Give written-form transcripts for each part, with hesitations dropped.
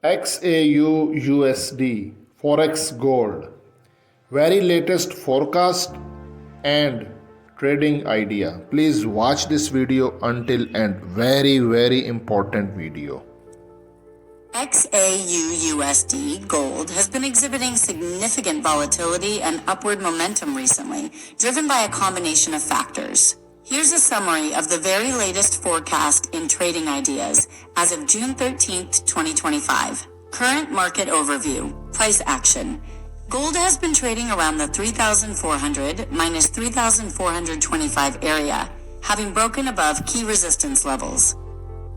XAUUSD Forex Gold. Very latest forecast and trading idea. Please watch this video until end. Very important video. XAUUSD gold has been exhibiting significant volatility and upward momentum recently, driven by a combination of factors. Here's a summary of the very latest forecast in trading ideas as of June 13th, 2025. Current market overview. Price action. Gold has been trading around the 3,400 minus 3,425 area, having broken above key resistance levels.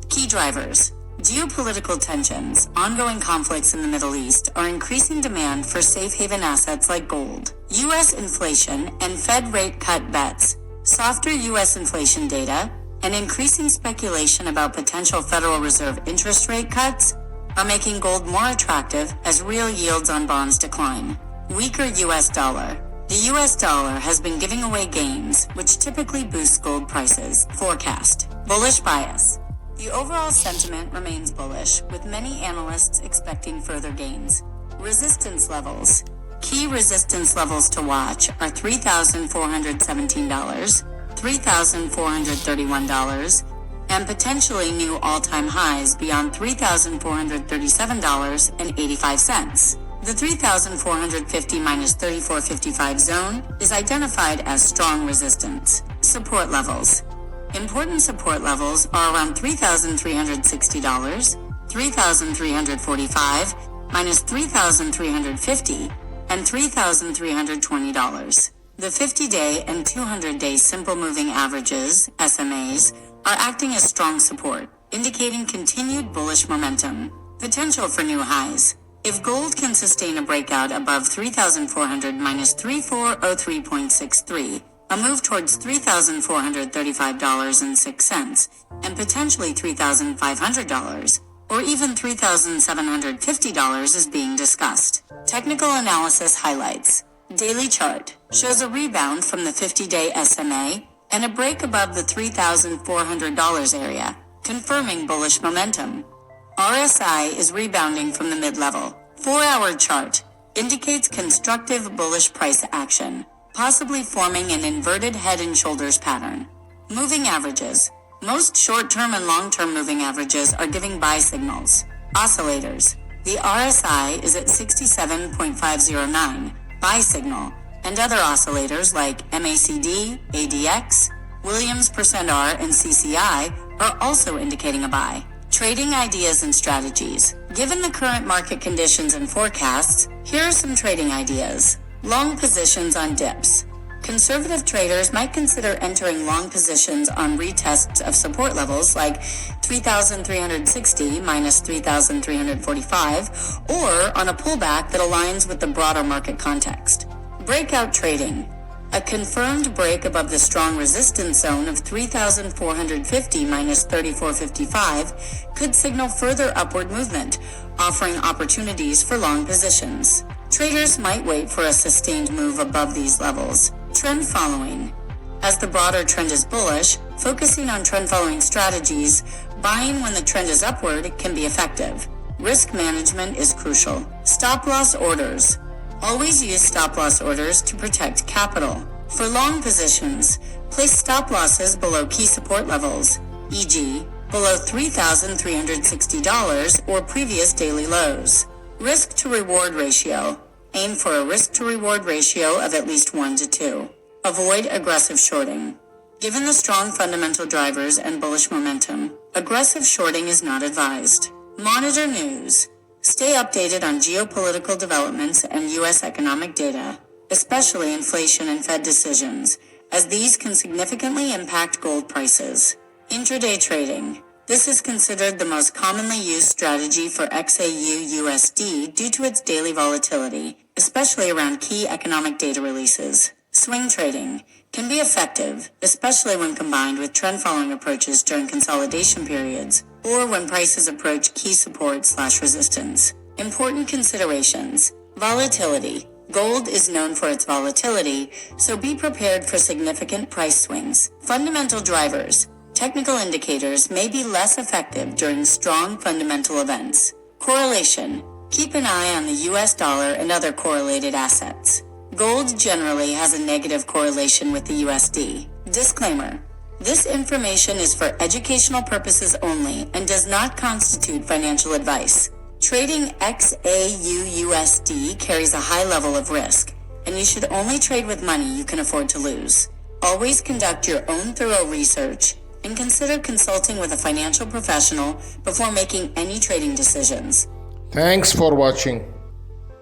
Key drivers. Geopolitical tensions, ongoing conflicts in the Middle East are increasing demand for safe haven assets like gold. U.S. inflation and Fed rate cut bets, softer U.S. inflation data, and increasing speculation about potential Federal Reserve interest rate cuts are making gold more attractive as real yields on bonds decline. Weaker U.S. dollar. The U.S. dollar has been giving away gains, which typically boosts gold prices. Forecast. Bullish bias. The overall sentiment remains bullish, with many analysts expecting further gains. Resistance levels. Key resistance levels to watch are $3,417, $3,431, and potentially new all-time highs beyond $3,437.85. The 3,450 minus 3455 zone is identified as strong resistance. Support levels. Important support levels are around $3,360, $3,345, minus $3,350, and $3,320. The 50-day and 200-day simple moving averages, SMAs, are acting as strong support, indicating continued bullish momentum. Potential for new highs. If gold can sustain a breakout above 3,400 minus 3403.63, a move towards $3,435.06, and potentially $3,500, or even $3,750 is being discussed. Technical analysis highlights. Daily chart shows a rebound from the 50-day SMA and a break above the $3,400 area, confirming bullish momentum. RSI is rebounding from the mid-level. 4-hour chart indicates constructive bullish price action, possibly forming an inverted head and shoulders pattern. Moving averages. Most short-term and long-term moving averages are giving buy signals. Oscillators. The RSI is at 67.509, buy signal, and other oscillators like MACD, ADX, Williams %R, and CCI are also indicating a buy. Trading ideas and strategies. Given the current market conditions and forecasts, here are some trading ideas. Long positions on dips. Conservative traders might consider entering long positions on retests of support levels like 3,360 minus 3,345, or on a pullback that aligns with the broader market context. Breakout trading. A confirmed break above the strong resistance zone of 3,450 minus 3,455 could signal further upward movement, offering opportunities for long positions. Traders might wait for a sustained move above these levels. Trend following. As the broader trend is bullish, focusing on trend following strategies, buying when the trend is upward can be effective. Risk management is crucial. Stop loss orders. Always use stop loss orders to protect capital. For long positions, place stop losses below key support levels, e.g., below $3,360 or previous daily lows. Risk to reward ratio. Aim for a risk to reward ratio of at least 1 to 2. Avoid aggressive shorting. Given the strong fundamental drivers and bullish momentum, aggressive shorting is not advised. Monitor news. Stay updated on geopolitical developments and U.S. economic data, especially inflation and Fed decisions, as these can significantly impact gold prices. Intraday trading. This is considered the most commonly used strategy for XAUUSD due to its daily volatility, especially around key economic data releases. Swing trading can be effective, especially when combined with trend-following approaches during consolidation periods or when prices approach key support/resistance. Important considerations. Volatility. Gold is known for its volatility, so be prepared for significant price swings. Fundamental drivers. Technical indicators may be less effective during strong fundamental events. Correlation. Keep an eye on the US dollar and other correlated assets. Gold generally has a negative correlation with the USD. Disclaimer. This information is for educational purposes only and does not constitute financial advice. Trading XAUUSD carries a high level of risk, and you should only trade with money you can afford to lose. Always conduct your own thorough research and consider consulting with a financial professional before making any trading decisions. Thanks for watching.